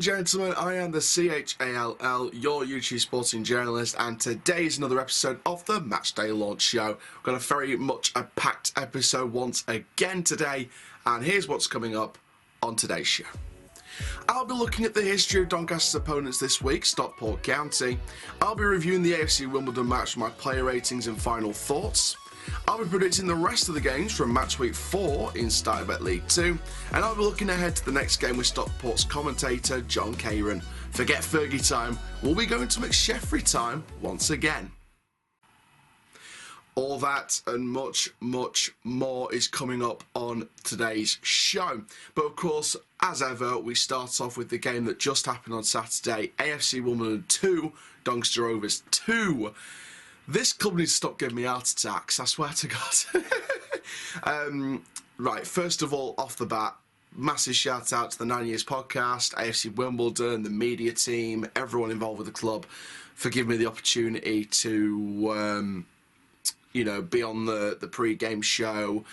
gentlemen, I am the CHALL, your YouTube sporting journalist, and today is another episode of the Matchday Launch Show. We've got a very much a packed episode once again today, and here's what's coming up on today's show. I'll be looking at the history of Doncaster's opponents this week, Stockport County. I'll be reviewing the AFC Wimbledon match, my player ratings and final thoughts. I'll be predicting the rest of the games from match week 4 in Statybet League 2, and I'll be looking ahead to the next game with Stockport's commentator John Caron. Forget Fergie time, we'll be going to McSheffrey time once again. All that and much, much more is coming up on today's show. But of course, as ever, we start off with the game that just happened on Saturday, AFC Wimbledon 2, Doncaster Rovers 2. This club needs to stop giving me heart attacks, I swear to God. Right, first of all, off the bat, massive shout out to the 9 Years podcast, AFC Wimbledon, the media team, everyone involved with the club for giving me the opportunity to, be on the pre-game show,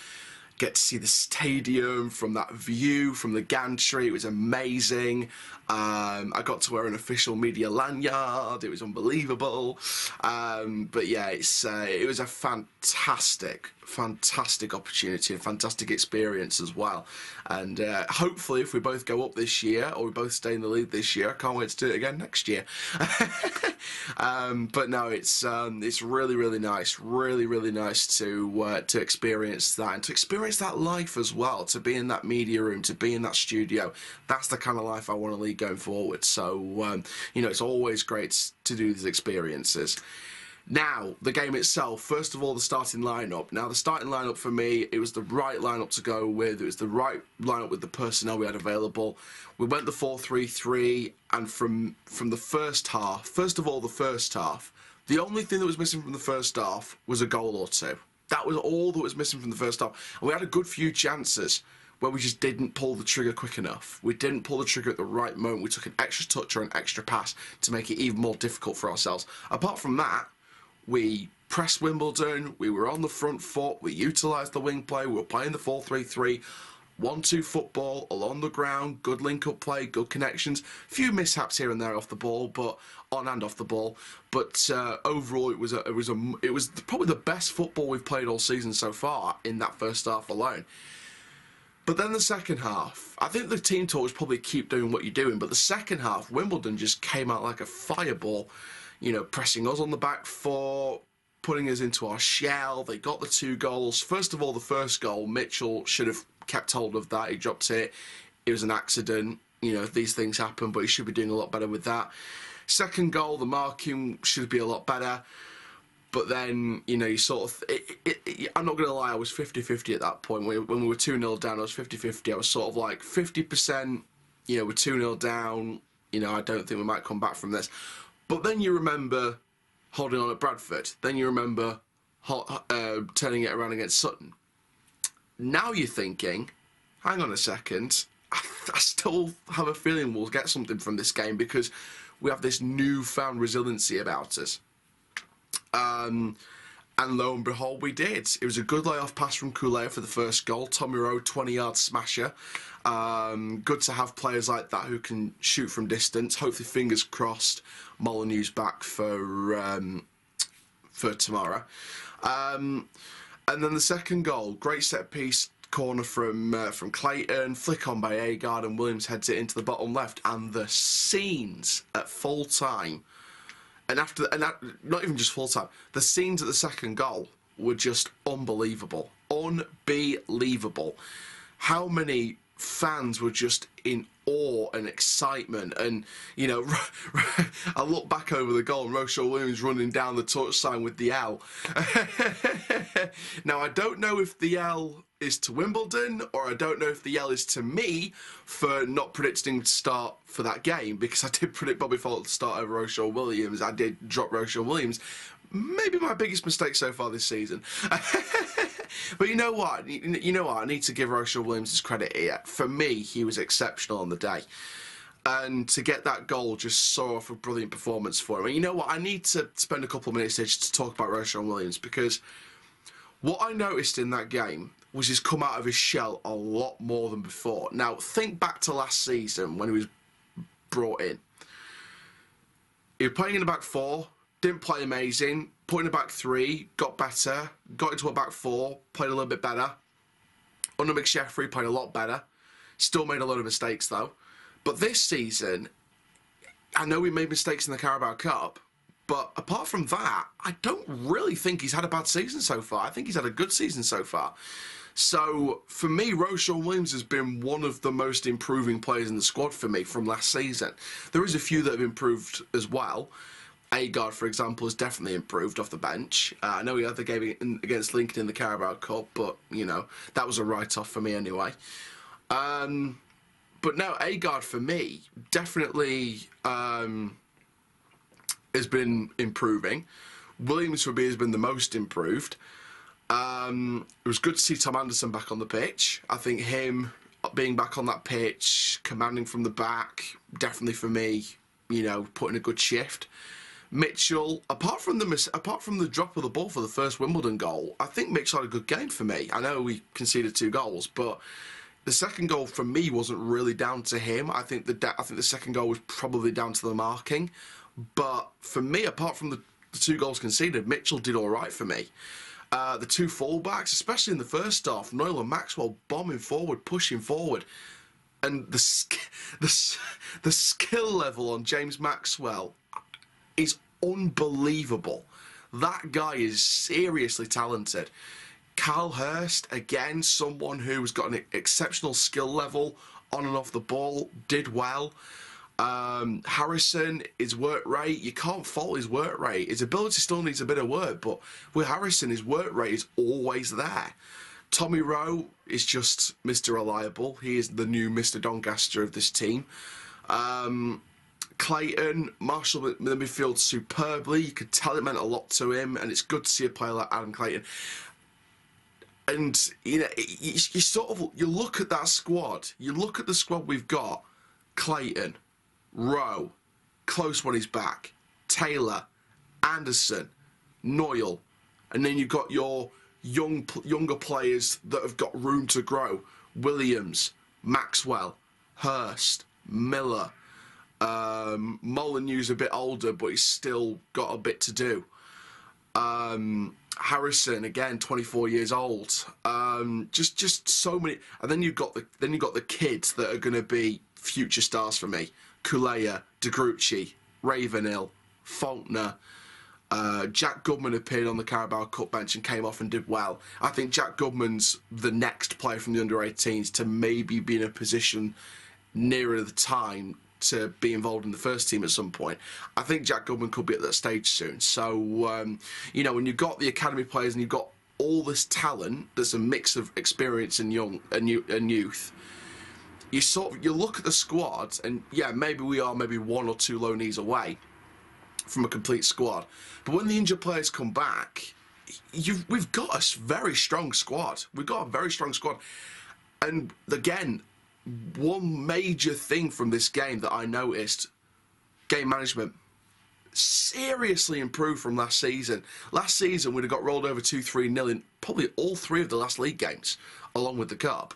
get to see the stadium from that view, from the gantry. It was amazing. I got to wear an official media lanyard. It was unbelievable. But yeah, it was a fantastic opportunity and fantastic experience as well. And hopefully, if we both go up this year or we both stay in the league this year, I can't wait to do it again next year. But no, it's really, really nice. Really nice to experience that and to experience that life as well. To be in that media room, to be in that studio. That's the kind of life I want to lead going forward. So it's always great to do these experiences. Now, the game itself, first of all, the starting lineup. Now, the starting lineup for me, it was the right lineup to go with. It was the right lineup with the personnel we had available. We went the 4-3-3, and from the first half, first of all, the first half, the only thing that was missing from the first half was a goal or two. That was all that was missing from the first half. And we had a good few chances where we just didn't pull the trigger quick enough. We didn't pull the trigger at the right moment. We took an extra touch or an extra pass to make it even more difficult for ourselves. Apart from that, we pressed Wimbledon, we were on the front foot, we utilised the wing play, we were playing the 4-3-3, 1-2 football along the ground, good link-up play, good connections, few mishaps here and there off the ball, but on and off the ball. But overall, it was probably the best football we've played all season so far in that first half alone. But then the second half, I think the team talk was probably keep doing what you're doing, but the second half, Wimbledon just came out like a fireball. Pressing us on the back foot, putting us into our shell. They got the 2 goals. First of all, the first goal, Mitchell should have kept hold of that. He dropped it. It was an accident. These things happen, but he should be doing a lot better with that. Second goal, the marking should be a lot better. But then, you sort of... I'm not going to lie, I was 50-50 at that point. When we were 2-0 down, I was 50-50. I was sort of like 50%, we're 2-0 down. I don't think we might come back from this. But then you remember holding on at Bradford. Then you remember turning it around against Sutton. Now you're thinking, hang on a second, I still have a feeling we'll get something from this game because we have this newfound resiliency about us. And lo and behold, we did. It was a good layoff pass from Kulea for the first goal. Tommy Rowe, 20-yard smasher. Good to have players like that who can shoot from distance. Hopefully, fingers crossed, Molyneux's back for tomorrow. And then the second goal, great set piece corner from Clayton, flick on by Agard, and Williams heads it into the bottom left. And the scenes at full time. And not even just full time, the scenes at the second goal were just unbelievable. Unbelievable. How many fans were just in awe and excitement, and I look back over the goal and Rochelle Williams running down the touch sign with the L. Now I don't know if the L is to Wimbledon or I don't know if the L is to me for not predicting to start for that game, because I did predict Bobby Fowler to start over Rochelle Williams. I did drop Rochelle Williams. Maybe my biggest mistake so far this season. But you know what? I need to give Rochelle Williams his credit here. For me, he was exceptional on the day. And to get that goal just saw off a brilliant performance for him. And you know what? I need to spend a couple of minutes here just to talk about Rochelle Williams, because what I noticed in that game was he's come out of his shell a lot more than before. Now, think back to last season when he was brought in. He was playing in a back four, didn't play amazing, put in a back three, got better, got into a back four, played a little bit better. Under McSheffrey, played a lot better. Still made a lot of mistakes, though. But this season, I know he made mistakes in the Carabao Cup, but apart from that, I don't really think he's had a bad season so far. I think he's had a good season so far. So, for me, Ro-Shaun Williams has been one of the most improving players in the squad for me from last season. There is a few that have improved as well. Agard, for example, has definitely improved off the bench. I know he had the game against Lincoln in the Carabao Cup, but, you know, that was a write-off for me anyway. But no, Agard, for me, definitely has been improving. Williams, for me, has been the most improved. It was good to see Tom Anderson back on the pitch. I think him being back on that pitch, commanding from the back, definitely for me, you know, putting a good shift. Mitchell, apart from the drop of the ball for the first Wimbledon goal, I think Mitchell had a good game for me. I know we conceded 2 goals, but the second goal for me wasn't really down to him. I think the second goal was probably down to the marking. But for me, apart from the 2 goals conceded, Mitchell did all right for me. The 2 fullbacks, especially in the first half, Noyle and Maxwell bombing forward, pushing forward. And the skill level on James Maxwell is unbelievable. That guy is seriously talented. Kyle Hurst, again, someone who's got an exceptional skill level on and off the ball, did well. Harrison, his work rate, you can't fault his work rate. His ability still needs a bit of work, but with Harrison, his work rate is always there. Tommy Rowe is just Mr. Reliable. He is the new Mr. Doncaster of this team. Clayton, Marshall in the midfield superbly. You could tell it meant a lot to him, and it's good to see a player like Adam Clayton. And, you know, you look at that squad, you look at the squad we've got, Clayton, Rowe, Close when he's back, Taylor, Anderson, Noyle, and then you've got your younger players that have got room to grow. Williams, Maxwell, Hurst, Miller, Molineux's a bit older, but he's still got a bit to do. Harrison, again, 24 years old. Just so many, and then you've got the kids that are going to be future stars for me. Kulea, De Grucci, Ravenhill, Faulkner. Jack Goodman appeared on the Carabao Cup bench and came off and did well. I think Jack Goodman's the next player from the under-18s to maybe be in a position nearer the time to be involved in the first team at some point. I think Jack Goodman could be at that stage soon. So, you know, when you've got the academy players and you've got all this talent, there's a mix of experience and youth. You look at the squad, and yeah, maybe we are maybe 1 or 2 low knees away from a complete squad. But when the injured players come back, we've got a very strong squad. We've got a very strong squad. And again, one major thing from this game that I noticed, game management. Seriously improved from last season. Last season, we'd have got rolled over 2-3-0 in probably all 3 of the last league games, along with the Cup.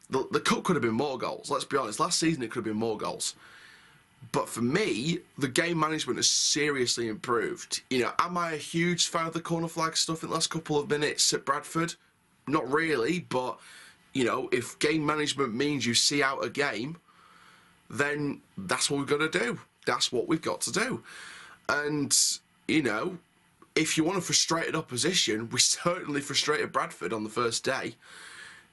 The Cup could have been more goals, let's be honest. Last season, it could have been more goals. But for me, the game management has seriously improved. You know, am I a huge fan of the corner flag stuff in the last couple of minutes at Bradford? Not really, but, you know, if game management means you see out a game, then that's what we've got to do. That's what we've got to do. And, you know, if you want a frustrated opposition, we certainly frustrated Bradford on the first day.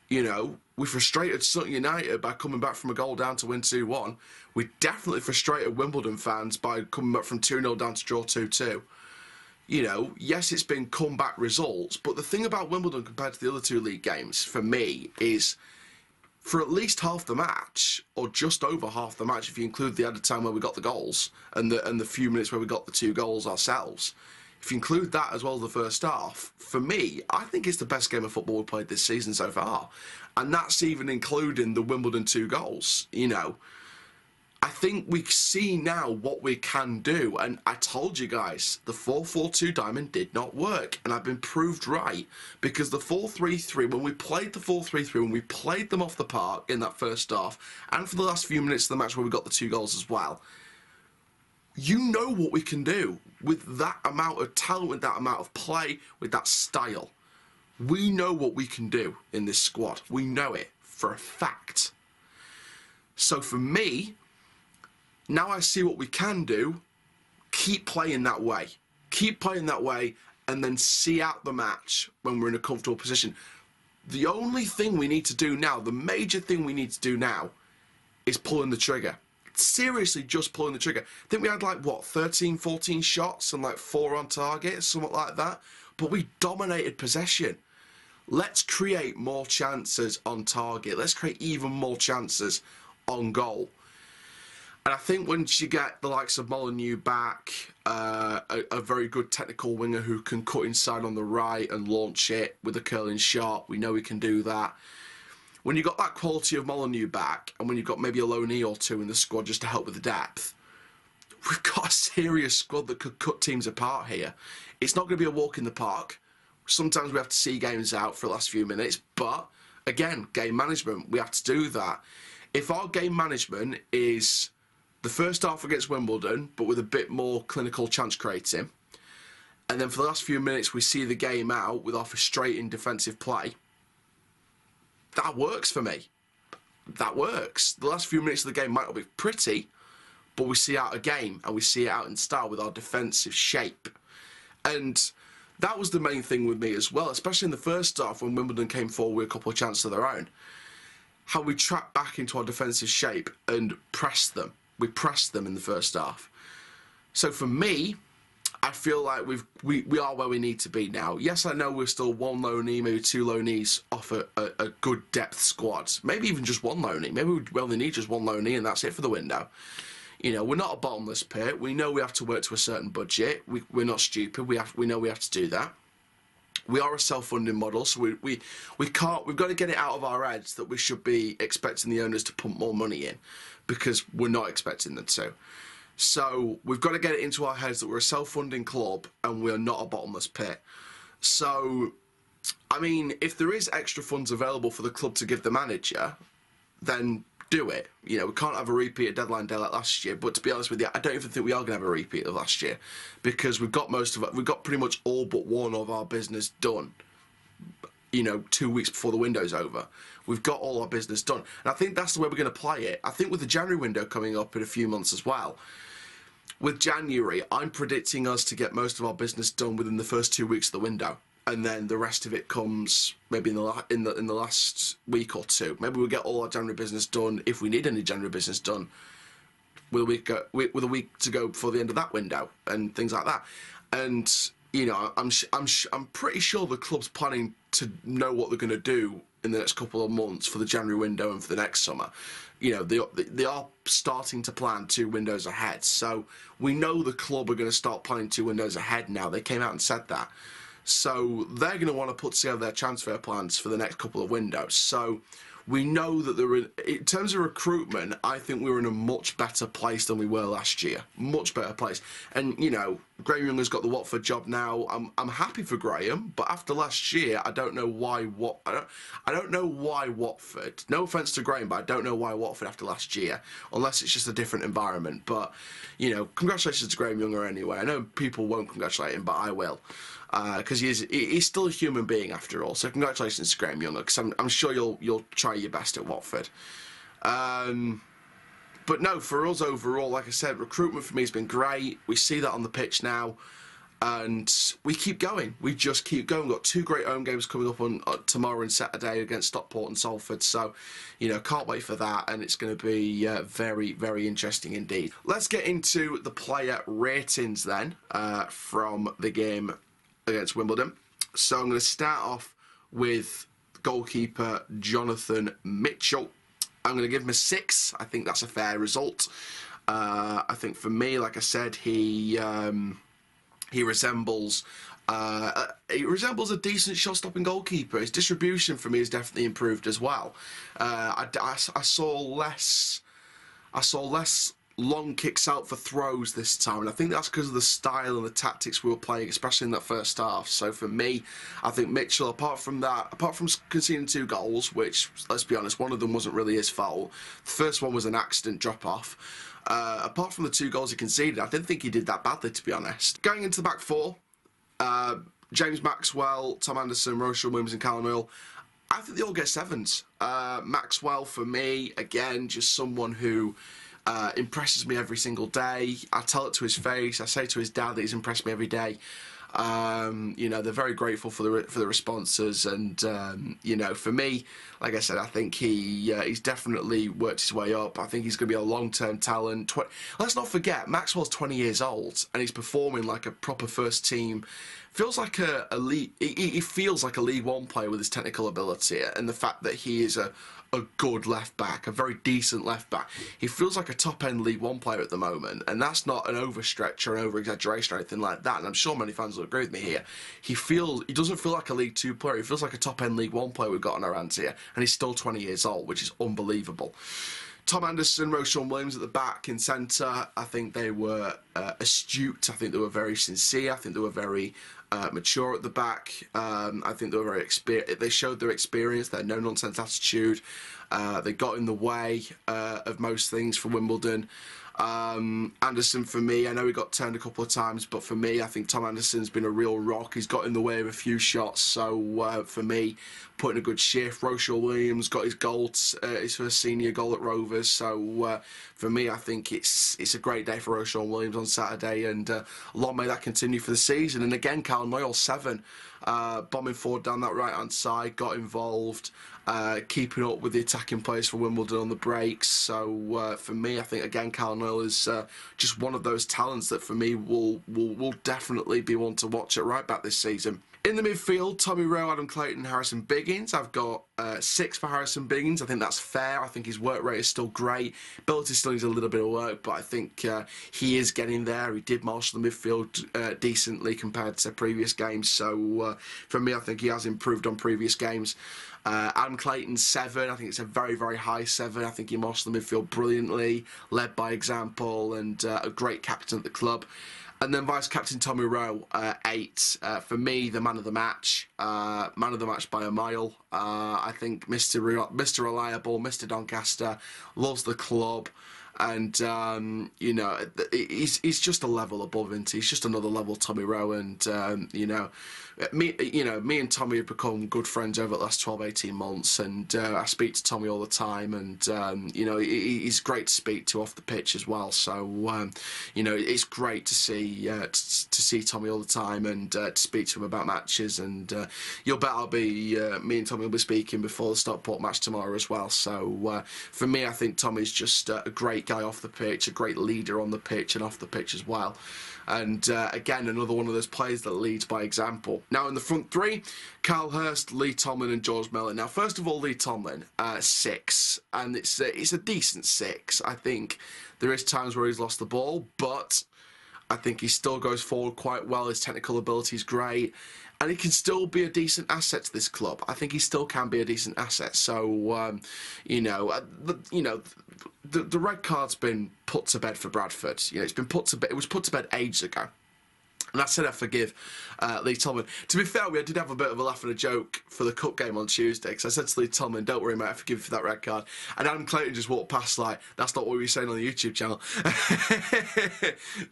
You know, we frustrated Sutton United by coming back from a goal down to win 2-1. We definitely frustrated Wimbledon fans by coming back from 2-0 down to draw 2-2. You know, yes, it's been comeback results, but the thing about Wimbledon compared to the other 2 league games, for me, is for at least half the match, or just over half the match, if you include the added time where we got the goals, and the few minutes where we got the 2 goals ourselves, if you include that as well as the first half, for me, I think it's the best game of football we've played this season so far. And that's even including the Wimbledon 2 goals, you know. I think we see now what we can do, and I told you guys, the 4-4-2 diamond did not work, and I've been proved right, because the 4-3-3, when we played the 4-3-3, when we played them off the park in that first half, and for the last few minutes of the match where we got the 2 goals as well, you know what we can do with that amount of talent, with that amount of play, with that style. We know what we can do in this squad. We know it for a fact. So for me, now I see what we can do. Keep playing that way. Keep playing that way, and then see out the match when we're in a comfortable position. The only thing we need to do now, the major thing we need to do now, is pulling the trigger. Seriously, just pulling the trigger. I think we had like, what, 13, 14 shots and like 4 on target, something like that. But we dominated possession. Let's create more chances on target. Let's create even more chances on goal. And I think once you get the likes of Molineux back, a very good technical winger who can cut inside on the right and launch it with a curling shot, we know he can do that. When you've got that quality of Molineux back, and when you've got maybe a Loney or 2 in the squad just to help with the depth, we've got a serious squad that could cut teams apart here. It's not going to be a walk in the park. Sometimes we have to see games out for the last few minutes, but again, game management, we have to do that. If our game management is the first half against Wimbledon, but with a bit more clinical chance creating, and then for the last few minutes we see the game out with our frustrating defensive play, that works for me. That works. The last few minutes of the game might not be pretty, but we see out a game, and we see it out in style with our defensive shape. And that was the main thing with me as well, especially in the first half when Wimbledon came forward with a couple of chances of their own. How we trapped back into our defensive shape and pressed them. We pressed them in the first half. So for me, I feel like we are where we need to be now. Yes, I know we're still 1 Loney, maybe 2 Loneys off a good depth squad. Maybe even just 1 Loney. Maybe we only need just 1 Loney and that's it for the window. You know, we're not a bottomless pit. We know we have to work to a certain budget. We're not stupid. We know we have to do that. We are a self-funding model, so we've got to get it out of our heads that we should be expecting the owners to pump more money in, because we're not expecting them to. So we've got to get it into our heads that we're a self-funding club and we're not a bottomless pit. So, I mean, if there is extra funds available for the club to give the manager, then do it. You know, we can't have a repeat of deadline day like last year, but to be honest with you, I don't even think we are going to have a repeat of last year, because we've got pretty much all but one of our business done, you know, 2 weeks before the window's over. We've got all our business done, and I think that's the way we're going to play it. I think with the January window coming up in a few months as well, with January, I'm predicting us to get most of our business done within the first 2 weeks of the window, and then the rest of it comes maybe in the last week or 2. Maybe we'll get all our January business done, if we need any January business done, with a week to go before the end of that window and things like that. And you know, I'm pretty sure the club's planning to know what they're going to do in the next couple of months for the January window and for the next summer. You know, they are starting to plan 2 windows ahead. So we know the club are going to start planning 2 windows ahead now. They came out and said that. So they're going to want to put together their transfer plans for the next couple of windows. So we know that in terms of recruitment, I think we were in a much better place than we were last year. Much better place. And, you know, Graham Younger's got the Watford job now. I'm happy for Graham, but after last year, I don't know why I don't know why Watford. No offence to Graham, but I don't know why Watford after last year, unless it's just a different environment. But, you know, congratulations to Graham Younger anyway. I know people won't congratulate him, but I will. Because he's still a human being after all. So congratulations to Graham Younger, because I'm sure you'll try your best at Watford. But no, for us overall, like I said, recruitment for me has been great. We see that on the pitch now, and we keep going. We just keep going. We've got 2 great home games coming up on tomorrow and Saturday against Stockport and Salford. So, you know, can't wait for that, and it's going to be very, very interesting indeed. Let's get into the player ratings then from the game against Wimbledon. So I'm going to start off with goalkeeper Jonathan Mitchell. I'm going to give him a 6. I think that's a fair result. I think for me, like I said, he resembles a decent shot-stopping goalkeeper. His distribution for me has definitely improved as well. I saw less I saw less long kicks out for throws this time, and I think that's because of the style and the tactics we were playing, especially in that first half. So for me, I think Mitchell, apart from conceding 2 goals, which, let's be honest, one of them wasn't really his fault. The first one was an accident drop-off. Apart from the 2 goals he conceded, I didn't think he did that badly, to be honest. Going into the back 4, James Maxwell, Tom Anderson, Rochelle Williams and Callum Newell, I think they all get 7s. Maxwell, for me, again, just someone who impresses me every single day. I tell it to his face. I say to his dad that he's impressed me every day. You know, they're very grateful for the responses, and you know, for me, like I said, I think he's definitely worked his way up. I think he's going to be a long-term talent. Let's not forget, Maxwell's 20 years old, and he's performing like a proper first team. Feels like a league. He feels like a League One player with his technical ability and the fact that he is a good left back, a very decent left back. He feels like a top end League One player at the moment, and that's not an overstretch or an over exaggeration or anything like that. And I'm sure many fans will agree with me here. He doesn't feel like a League Two player. He feels like a top end League One player we've got on our hands here, and he's still 20 years old, which is unbelievable. Tom Anderson, Rochelle Williams at the back in centre. I think they were astute. I think they were very sincere. I think they were very mature at the back. I think they were very experienced. They showed their experience, their no-nonsense attitude. They got in the way of most things for Wimbledon. Anderson, for me, I know he got turned a couple of times, but for me, I think Tom Anderson's been a real rock. He's got in the way of a few shots, so for me, putting a good shift. Rochelle Williams got his goal, his first senior goal at Rovers, so for me, I think it's a great day for Rochelle Williams on Saturday, and long may that continue for the season. And again, Callum Newell, 7, bombing forward down that right-hand side, got involved. Keeping up with the attacking players for Wimbledon on the breaks. So for me, I think again Callum Newell is just one of those talents that for me will definitely be one to watch at right back this season. In the midfield, Tommy Rowe, Adam Clayton, Harrison Biggins. I've got 6 for Harrison Biggins. I think that's fair. I think his work rate is still great. Ability still needs a little bit of work, but I think he is getting there. He did marshal the midfield decently compared to previous games. So for me, I think he has improved on previous games. Adam Clayton, 7. I think it's a very, very high 7. I think he marshaled the midfield brilliantly, led by example, and a great captain at the club. And then vice-captain Tommy Rowe, 8. For me, the man of the match. Man of the match by a mile. I think Mr. Reliable, Mr. Doncaster, loves the club. And, you know, he's just a level above, isn't he? He's just another level Tommy Rowe. And, you know, me and Tommy have become good friends over the last 12, 18 months. And I speak to Tommy all the time. And, you know, he's great to speak to off the pitch as well. So, you know, it's great to see Tommy all the time and to speak to him about matches. And you'll bet I'll be, me and Tommy will be speaking before the Stockport match tomorrow as well. So, for me, I think Tommy's just a great guy off the pitch, a great leader on the pitch and off the pitch as well. And again, another one of those players that leads by example. Now in the front 3, Carl Hurst, Lee Tomlin and George Miller. Now first of all, Lee Tomlin, 6, and it's a decent 6. I think there is times where he's lost the ball, but I think he still goes forward quite well. His technical ability is great, and he can still be a decent asset to this club. I think he still can be a decent asset. So, you know, the red card's been put to bed for Bradford. You know, it's been put to bed. It was put to bed ages ago. And I said I forgive Lee Tomlin. To be fair, we did have a bit of a laugh and a joke for the cup game on Tuesday, because I said to Lee Tomlin, don't worry, mate, I forgive you for that red card. And Adam Clayton just walked past like, that's not what we were saying on the YouTube channel.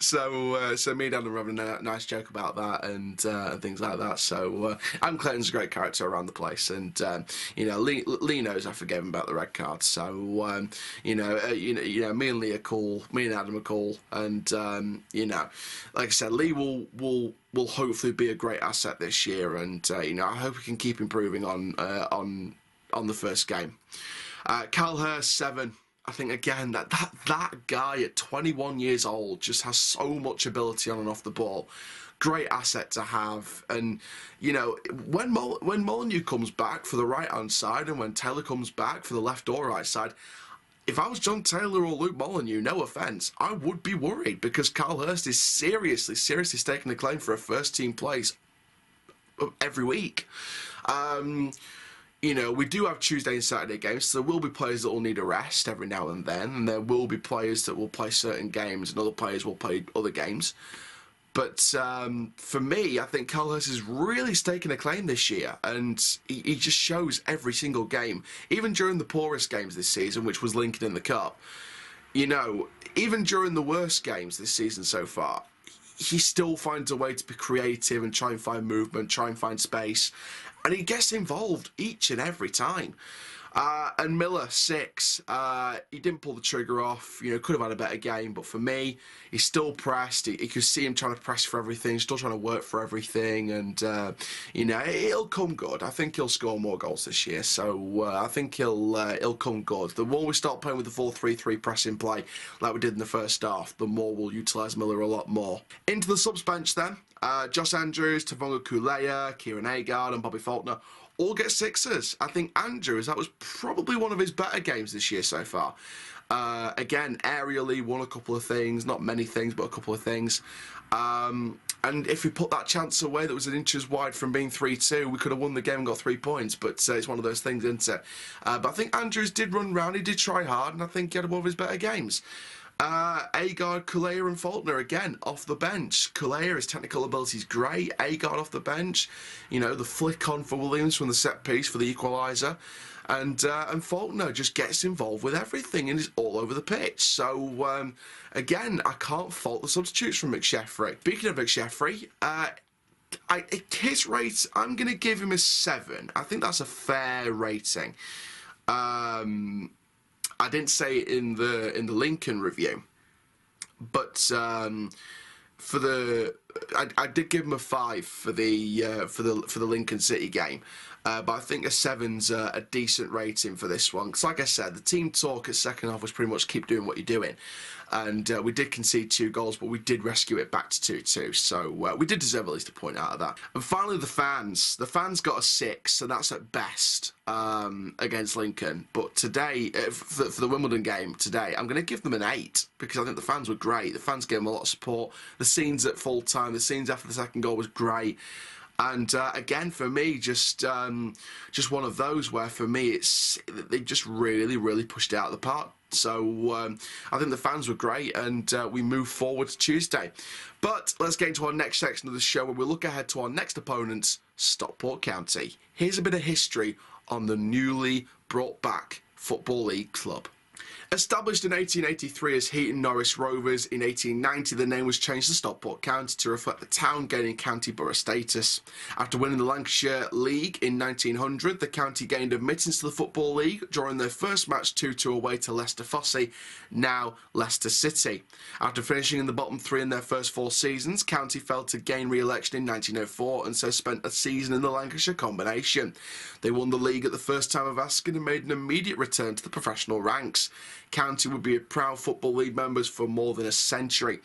So me and Adam were having a nice joke about that and things like that. So Adam Clayton's a great character around the place. And, you know, Lee knows I forgave him about the red card. So, you know, me and Lee are cool. Me and Adam are cool. And, you know, like I said, Lee will hopefully be a great asset this year, and you know, I hope he can keep improving on the first game. Carl Hurst, 7. I think again that guy at 21 years old just has so much ability on and off the ball. Great asset to have, and you know, when Molineux comes back for the right hand side, and when Taylor comes back for the left or right side. If I was John Taylor or Luke Molineux, no offence, I would be worried, because Carl Hurst is seriously staking a claim for a first-team place every week. you know, we do have Tuesday and Saturday games, so there will be players that will need a rest every now and then, and there will be players that will play certain games and other players will play other games. But for me, I think Carl Hurst has really staken a claim this year, and he just shows every single game, even during the poorest games this season, which was Lincoln in the Cup. You know, even during the worst games this season so far, he still finds a way to be creative and try and find movement, try and find space, and he gets involved each and every time. And Miller, 6, he didn't pull the trigger off, you know, could have had a better game, but for me, he's still pressed. He could see him trying to press for everything, still trying to work for everything, and, you know, it'll come good. I think he'll score more goals this year, so I think he'll come good. The more we start playing with the 4-3-3 pressing play, like we did in the first half, the more we'll utilise Miller a lot more. Into the subs bench then, Josh Andrews, Tavonga Kulea, Kieran Agard and Bobby Faulkner all get 6s. I think Andrews, that was probably one of his better games this year so far. Again, aerially won a couple of things, not many things, but a couple of things. And if we put that chance away that was an inches wide from being 3-2, we could have won the game and got 3 points. But it's one of those things, isn't it? But I think Andrews did run round, he did try hard, and I think he had one of his better games. Agard, Kulea and Faulkner, again, off the bench. Kulea, his technical ability is great. Agard off the bench. You know, the flick on for Williams from the set piece for the equaliser. And Faulkner just gets involved with everything and is all over the pitch. So, again, I can't fault the substitutes from McSheffrey. Speaking of McSheffrey, his rate, I'm going to give him a 7. I think that's a fair rating. I didn't say it in the Lincoln review, but for the I did give him a 5 for the Lincoln City game. But I think a 7's a decent rating for this one. Because like I said, the team talk at second half was pretty much keep doing what you're doing. And we did concede 2 goals, but we did rescue it back to 2-2. So we did deserve at least a point out of that. And finally, the fans. The fans got a 6, so that's at best against Lincoln. But today, for the Wimbledon game today, I'm going to give them an 8 because I think the fans were great. The fans gave them a lot of support. The scenes at full time, the scenes after the second goal was great. And again, for me, just one of those where for me they just really pushed it out of the park. So I think the fans were great, and we move forward to Tuesday. But let's get into our next section of the show where we look ahead to our next opponents, Stockport County. Here's a bit of history on the newly brought back Football League club. Established in 1883 as Heaton Norris Rovers, in 1890 the name was changed to Stockport County to reflect the town gaining county borough status. After winning the Lancashire League in 1900, the county gained admittance to the Football League, drawing their first match 2-2 away to Leicester Fosse, now Leicester City. After finishing in the bottom 3 in their first 4 seasons, County failed to gain re-election in 1904 and so spent a season in the Lancashire Combination. They won the league at the first time of asking and made an immediate return to the professional ranks. County would be a proud Football League members for more than a century.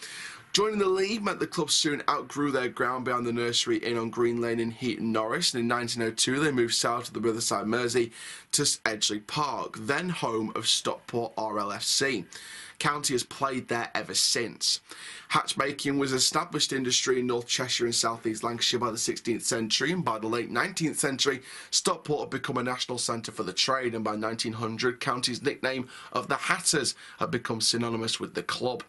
Joining the league meant the club soon outgrew their ground behind the Nursery Inn on Green Lane in Heaton Norris, and in 1902 they moved south to the Riverside Mersey to Edgeley Park, then home of Stockport RLFC. County has played there ever since. Hatchmaking was an established industry in North Cheshire and South East Lancashire by the 16th century, and by the late 19th century, Stockport had become a national centre for the trade, and by 1900, County's nickname of the Hatters had become synonymous with the club.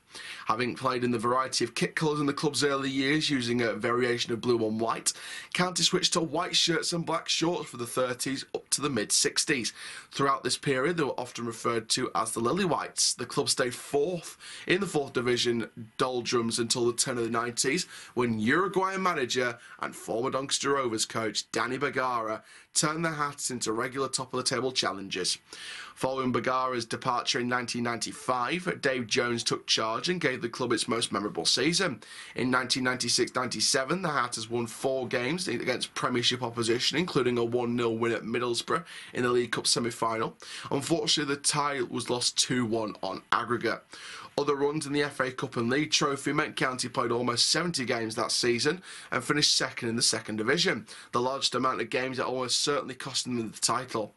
Having played in the variety of kit colours in the club's early years, using a variation of blue and white, County switched to white shirts and black shorts for the 30s up to the mid-60s. Throughout this period, they were often referred to as the Lily Whites. The club stayed 4th in the 4th Division doldrums until the turn of the 90s, when Uruguayan manager and former Doncaster Rovers coach Danny Bergara turned their hats into regular top-of-the-table challengers. Following Bergara's departure in 1995, Dave Jones took charge and gave the club its most memorable season. In 1996-97, the Hatters won 4 games against Premiership opposition, including a 1-0 win at Middlesbrough in the League Cup semi-final. Unfortunately, the tie was lost 2-1 on aggregate. Other runs in the FA Cup and League Trophy meant County played almost 70 games that season and finished second in the second division, the largest amount of games that almost certainly cost them the title.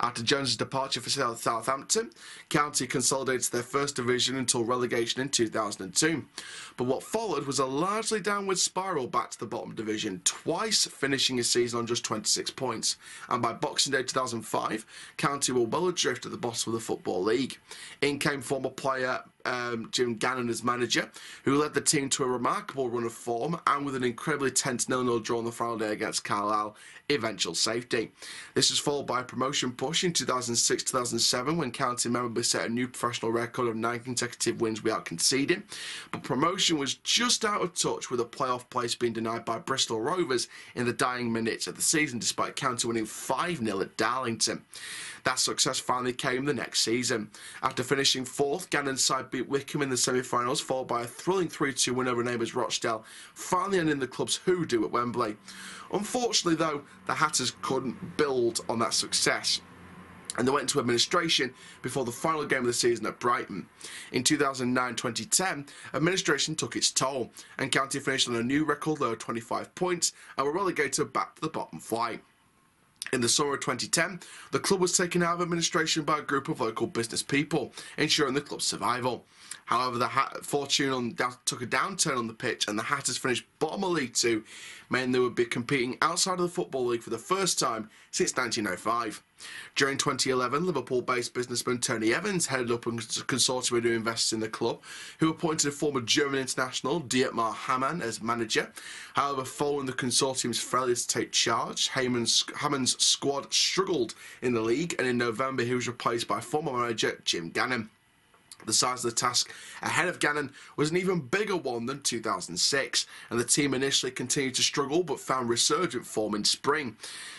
After Jones's departure for Southampton, County consolidated their first division until relegation in 2002. But what followed was a largely downward spiral back to the bottom division, twice finishing a season on just 26 points. And by Boxing Day 2005, County were well adrift at the bottom of the Football League. In came former player Jim Gannon as manager, who led the team to a remarkable run of form and with an incredibly tense 0-0 draw on the final day against Carlisle, eventual safety. This was followed by a promotion push in 2006-2007 when County memorably set a new professional record of 9 consecutive wins without conceding, but promotion was just out of touch with a playoff place being denied by Bristol Rovers in the dying minutes of the season despite County winning 5-0 at Darlington. That success finally came the next season. After finishing fourth, Gannon's side beat Wickham in the semi-finals, followed by a thrilling 3-2 win over neighbours Rochdale, finally ending the club's hoodoo at Wembley. Unfortunately, though, the Hatters couldn't build on that success, and they went into administration before the final game of the season at Brighton. In 2009-2010, administration took its toll, and County finished on a new record low of 25 points and were relegated back to the bottom flight. In the summer of 2010, the club was taken out of administration by a group of local business people, ensuring the club's survival. However, the fortune took a downturn on the pitch, and the Hatters finished bottom of League Two, meaning they would be competing outside of the Football League for the first time since 1905. During 2011, Liverpool-based businessman Tony Evans headed up a consortium of new investors in the club, who appointed a former German international, Dietmar Hamann, as manager. However, following the consortium's failure to take charge, Hamann's squad struggled in the league, and in November he was replaced by former manager Jim Gannon. The size of the task ahead of Gannon was an even bigger one than 2006, and the team initially continued to struggle but found resurgent form in spring.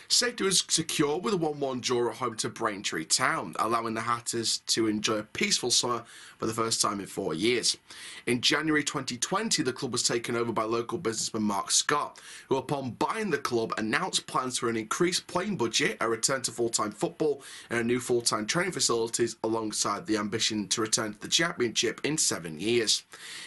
Safety was secure with a 1-1 draw at home to Braintree Town, allowing the Hatters to enjoy a peaceful summer for the first time in 4 years. In January 2020, the club was taken over by local businessman Mark Scott, who upon buying the club announced plans for an increased playing budget, a return to full-time football and a new full-time training facilities alongside the ambition to return to the Championship in 7 years.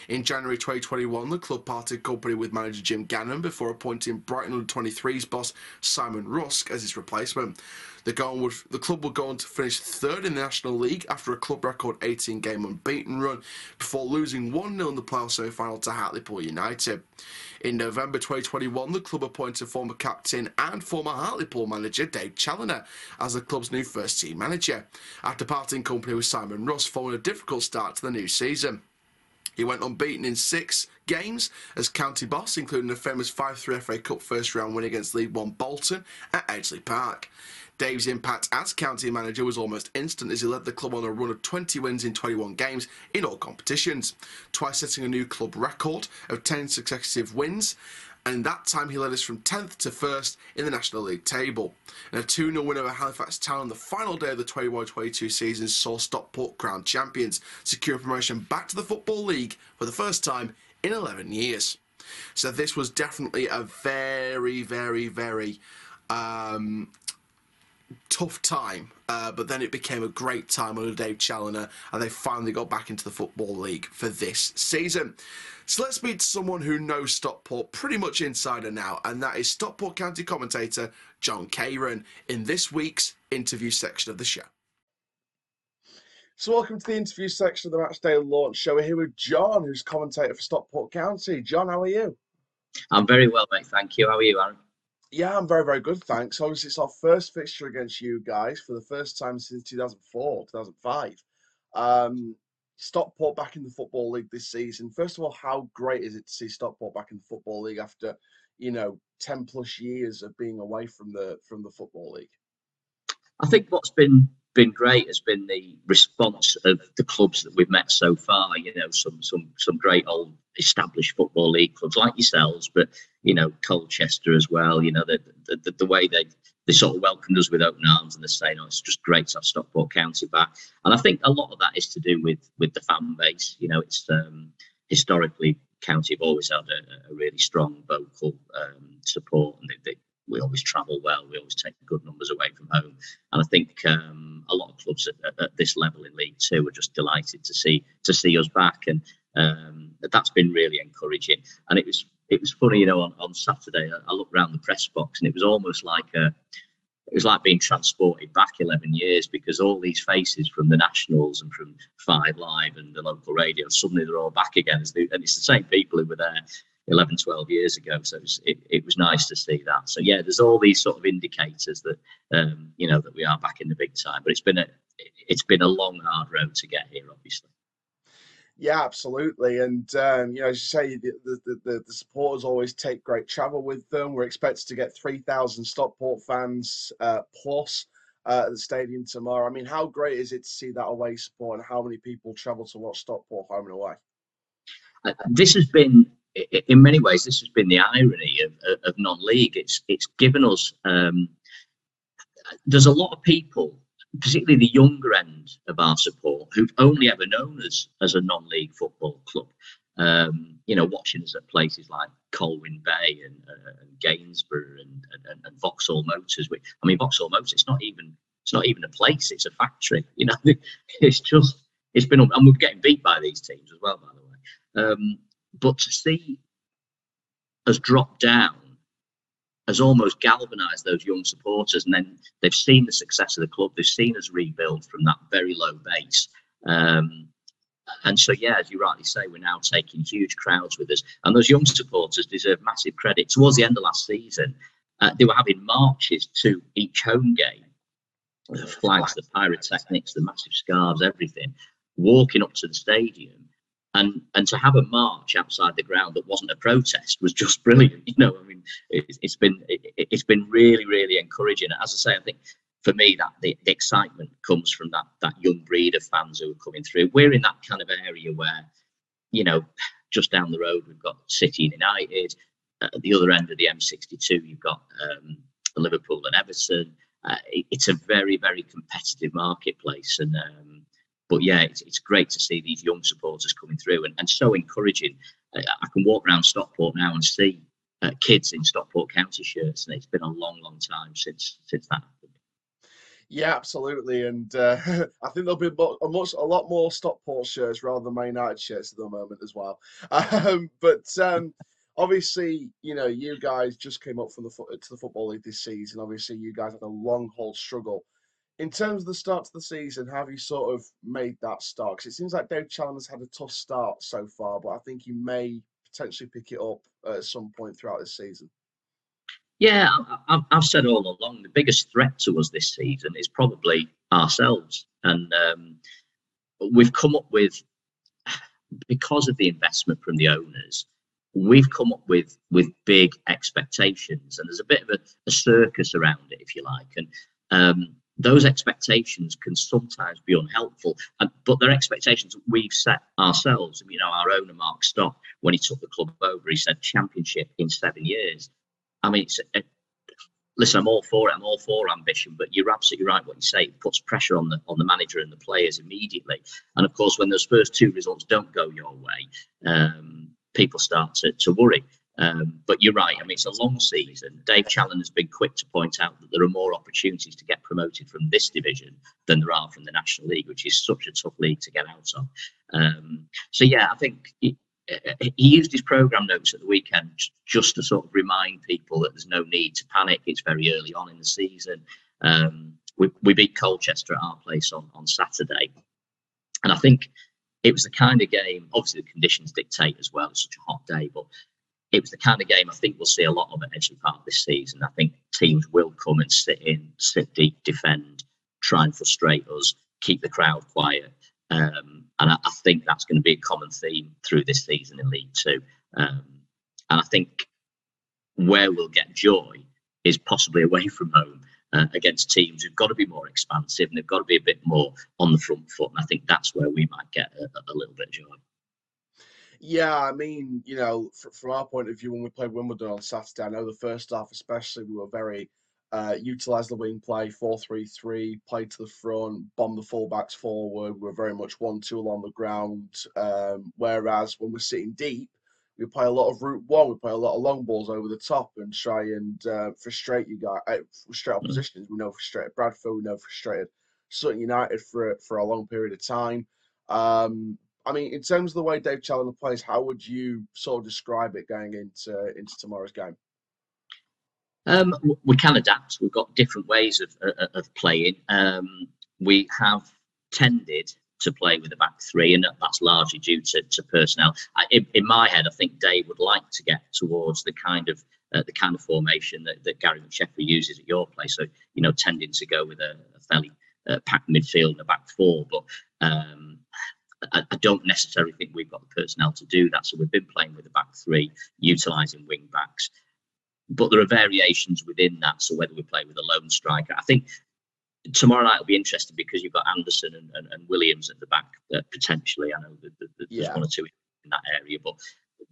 In January 2021, the club parted company with manager Jim Gannon before appointing Brighton Under-23s boss Simon Rusk as his replacement. The club would go on to finish third in the National League after a club record 18-game unbeaten run before losing 1-0 in the playoff semi-final to Hartlepool United. In November 2021, the club appointed former captain and former Hartlepool manager Dave Challoner as the club's new first-team manager, after parting company with Simon Rusk following a difficult start to the new season. He went unbeaten in 6 games as county boss, including a famous 5-3 FA Cup first-round win against League One Bolton at Edgeley Park. Dave's impact as county manager was almost instant as he led the club on a run of 20 wins in 21 games in all competitions, twice setting a new club record of 10 successive wins, and that time he led us from 10th to 1st in the National League table. And a 2-0 win over Halifax Town on the final day of the 21-22 season saw Stockport crowned champions, secure promotion back to the Football League for the first time in 11 years. So this was definitely a very, very, very tough time, but then it became a great time under Dave Challoner, and they finally got back into the Football League for this season. So let's meet someone who knows Stockport pretty much insider now, and that is Stockport County commentator John Caron in this week's interview section of the show. So welcome to the interview section of the Matchday Launch Show. We're here with John, who's commentator for Stockport County. John, how are you? I'm very well, mate. Thank you. How are you, Aaron? Yeah, I'm very, very good, thanks. Obviously, it's our first fixture against you guys for the first time since 2004, 2005. Stockport back in the Football League this season. First of all, how great is it to see Stockport back in the Football League after, 10 plus years of being away from the Football League? I think what's been great has been the response of the clubs that we've met so far. Some great old established Football League clubs like yourselves, but Colchester as well. The way they sort of welcomed us with open arms, and they're saying, it's just great to have Stockport County back. And I think a lot of that is to do with the fan base. It's historically County have always had a really strong vocal support, and we always travel well. We always take good numbers away from home. And I think a lot of clubs at this level in League Two are just delighted to see us back, and that's been really encouraging. And it was funny, you know, on Saturday I looked around the press box, and it was almost like being transported back 11 years, because all these faces from the Nationals and from Five Live and the local radio, suddenly they're all back again. And it's the same people who were there 11, 12 years ago. So it was nice to see that. So yeah, there's all these sort of indicators that, you know, that we are back in the big time. But it's been a long, hard road to get here, obviously. Yeah, absolutely. And, you know, as you say, the supporters always take great travel with them. We're expected to get 3,000 Stockport fans plus at the stadium tomorrow. I mean, how great is it to see that away support, and how many people travel to watch Stockport home and away? This has been, in many ways, this has been the irony of non-league. It's given us, there's a lot of people, particularly the younger end of our support, who've only ever known us as a non-league football club. You know, watching us at places like Colwyn Bay and Gainsborough and Vauxhall Motors. I mean, Vauxhall Motors, it's not even a place; it's a factory. You know, it's been, and we're getting beat by these teams as well, by the way. But to see us drop down has almost galvanised those young supporters, and then they've seen the success of the club. They've seen us rebuild from that very low base. And so, yeah, as you rightly say, we're now taking huge crowds with us. And those young supporters deserve massive credit. Towards the end of last season, they were having marches to each home game. The flags, the pyrotechnics, the massive scarves, everything, walking up to the stadium. And to have a march outside the ground that wasn't a protest was just brilliant. You know, I mean, it's been really, really encouraging. As I say, I think for me that the excitement comes from that young breed of fans who are coming through. We're in that kind of area where, you know, just down the road we've got City United. At the other end of the M62, you've got Liverpool and Everton. It's a very, very competitive marketplace, and but yeah, it's great to see these young supporters coming through, and so encouraging. I can walk around Stockport now and see kids in Stockport County shirts, and it's been a long, long time since that happened. Yeah, absolutely, and I think there'll be a lot more Stockport shirts rather than Man United shirts at the moment as well. But obviously, you know, you guys just came up from to the Football League this season. Obviously, you guys had a long haul struggle. In terms of the start to the season, how have you sort of made that start? Because it seems like Dave Challinger's had a tough start so far, but I think he may potentially pick it up at some point throughout this season. Yeah, I've said all along, the biggest threat to us this season is probably ourselves. And we've come up with, because of the investment from the owners, we've come up with big expectations. And there's a bit of a circus around it, if you like. And those expectations can sometimes be unhelpful, but they're expectations we've set ourselves. You know, our owner, Mark Stott, when he took the club over, he said championship in 7 years. I mean, listen, I'm all for it. I'm all for ambition, but you're absolutely right what you say. It puts pressure on the manager and the players immediately. And of course, when those first two results don't go your way, people start to worry. But you're right. I mean, it's a long season. Dave Challinger's has been quick to point out that there are more opportunities to get promoted from this division than there are from the National League, which is such a tough league to get out of. So yeah, I think he used his programme notes at the weekend just to sort of remind people that there's no need to panic. It's very early on in the season. We beat Colchester at our place on Saturday. And I think it was the kind of game, obviously the conditions dictate as well, it's such a hot day, but it was the kind of game I think we'll see a lot of at Edgeley Park this season. I think teams will come and sit deep, defend, try and frustrate us, keep the crowd quiet. And I think that's going to be a common theme through this season in League Two. And I think where we'll get joy is possibly away from home against teams who've got to be more expansive and they've got to be a bit more on the front foot. And I think that's where we might get a little bit of joy. Yeah, I mean, you know, from our point of view, when we played Wimbledon on Saturday, I know the first half especially, we were very utilised the wing play, 4-3-3, played to the front, bombed the fullbacks forward. We're very much 1-2 along the ground. Whereas when we're sitting deep, we play a lot of route one, we play a lot of long balls over the top and try and frustrate you guys, frustrate oppositions. We know frustrated Bradford, we know frustrated Sutton United for a long period of time. I mean, in terms of the way Dave Challinor plays, how would you sort of describe it going into tomorrow's game? We can adapt. We've got different ways of playing. We have tended to play with a back three, and that's largely due to personnel. In my head, I think Dave would like to get towards the kind of formation that Gary McSheffrey uses at your place. So, you know, tending to go with a fairly packed midfield and a back four. But I don't necessarily think we've got the personnel to do that. So we've been playing with a back three, utilising wing backs. But there are variations within that. So whether we play with a lone striker, I think tomorrow night will be interesting because you've got Anderson and Williams at the back potentially. I know that there's one or two in that area, but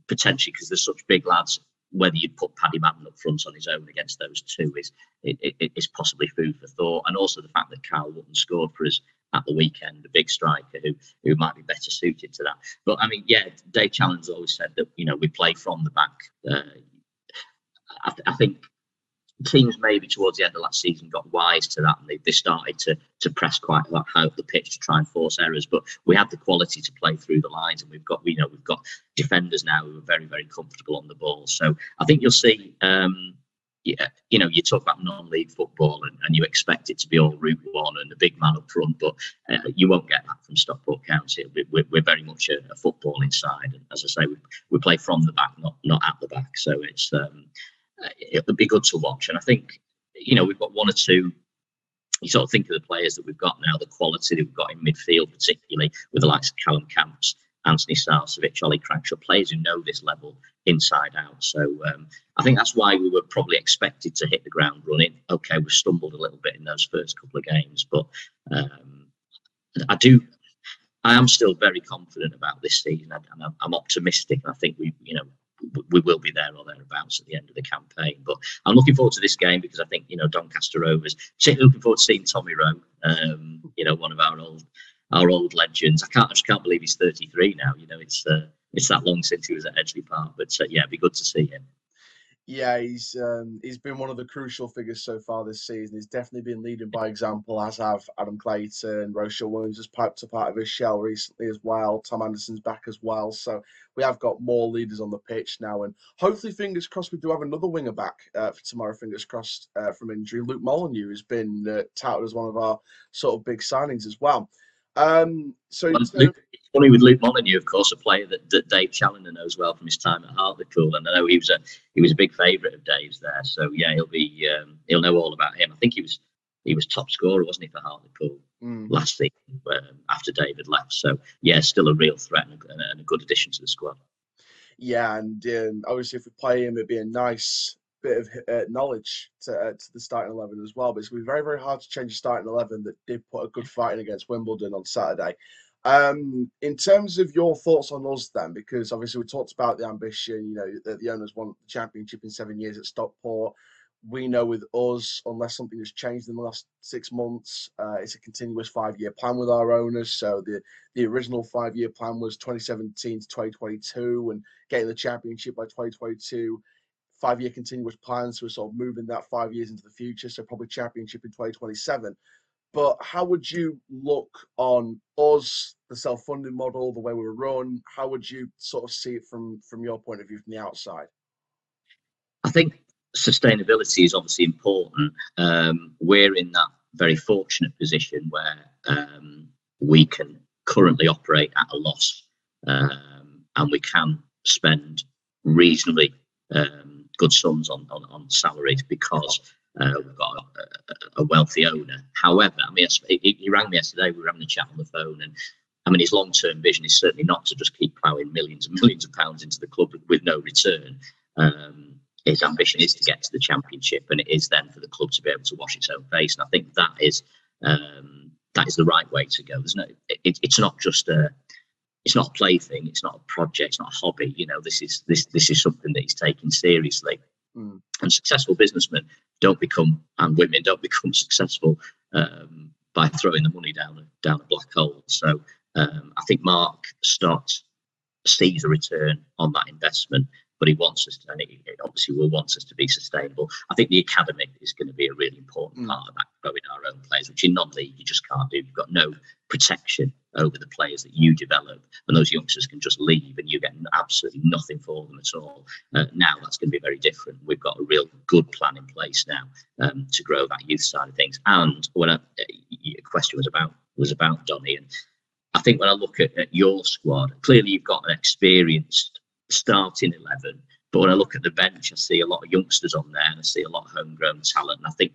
potentially because there's such big lads, whether you'd put Paddy Madden up front on his own against those two is possibly food for thought. And also the fact that Kyle Wootton scored for us at the weekend, a big striker who might be better suited to that. But I mean, yeah, Dave Challin's always said that, you know, we play from the back. I think teams maybe towards the end of last season got wise to that, and they started to press quite a lot high up the pitch to try and force errors. But we have the quality to play through the lines, and we've got defenders now who are very, very comfortable on the ball. So I think you'll see. You know, you talk about non-league football, and you expect it to be all Route One and the big man up front, but you won't get that from Stockport County. We're very much a football inside, and as I say, we play from the back, not at the back. So it's it'll be good to watch. And I think, you know, we've got one or two. You sort of think of the players that we've got now, the quality that we've got in midfield, particularly with the likes of Callum Camps, Anthony Starcevic, Ollie Cranshaw, players who know this level inside out. So I think that's why we were probably expected to hit the ground running. Okay, we've stumbled a little bit in those first couple of games, but I am still very confident about this season, and I'm optimistic. And I think we will be there or thereabouts at the end of the campaign. But I'm looking forward to this game because I think, you know, Doncaster Rovers, particularly looking forward to seeing Tommy Rowe, you know, one of our old legends. I just can't believe he's 33 now. You know, it's that long since he was at Edgeley Park. But yeah, it'd be good to see him. Yeah, he's been one of the crucial figures so far this season. He's definitely been leading by example, as have Adam Clayton. Rochelle Williams has piped up out of his shell recently as well. Tom Anderson's back as well. So we have got more leaders on the pitch now. And hopefully, fingers crossed, we do have another winger back for tomorrow, fingers crossed, from injury. Luke Molyneux has been touted as one of our sort of big signings as well. It's funny with Luke Molyneux, of course, a player that Dave Challinor knows well from his time at Hartlepool, and I know he was a big favourite of Dave's there. So yeah, he'll know all about him. I think he was top scorer, wasn't he, for Hartlepool last season after David left. So yeah, still a real threat and a good addition to the squad. Yeah, and obviously if we play him, it'd be a nice bit of knowledge to the starting 11 as well. But it's going to be very, very hard to change a starting 11 that did put a good fight in against Wimbledon on Saturday. In terms of your thoughts on us then, because obviously we talked about the ambition, you know, the owners want the championship in 7 years at Stockport. We know with us, unless something has changed in the last 6 months, it's a continuous 5-year plan with our owners. So the original 5-year plan was 2017 to 2022 and getting the championship by 2022. 5-year continuous plans, so we're sort of moving that 5 years into the future, so probably championship in 2027. But how would you look on us, the self-funding model, the way we run? How would you sort of see it from your point of view from the outside? I think sustainability is obviously important. We're in that very fortunate position where we can currently operate at a loss, and we can spend reasonably good sums on salaries because we've got a wealthy owner. However, I mean, he rang me yesterday. We were having a chat on the phone, and I mean, his long-term vision is certainly not to just keep ploughing millions and millions of pounds into the club with no return. His ambition is to get to the championship, and it is then for the club to be able to wash its own face. And I think that is the right way to go. It's not just it's not a plaything. It's not a project. It's not a hobby. You know, this is something that he's taking seriously. And successful businessmen and women don't become successful by throwing the money down a black hole. So I think Mark Stott sees a return on that investment, but he wants us to, and it obviously will want us to be sustainable. I think the academy is going to be a really important part of that, growing our own players, which in non-league you just can't do. You've got no protection over the players that you develop, and those youngsters can just leave and you get absolutely nothing for them at all. Now that's going to be very different. We've got a real good plan in place now to grow that youth side of things. And when your question was about Donny, and I think when I look at your squad, clearly you've got an experienced starting 11, but when I look at the bench, I see a lot of youngsters on there, and I see a lot of homegrown talent. And I think,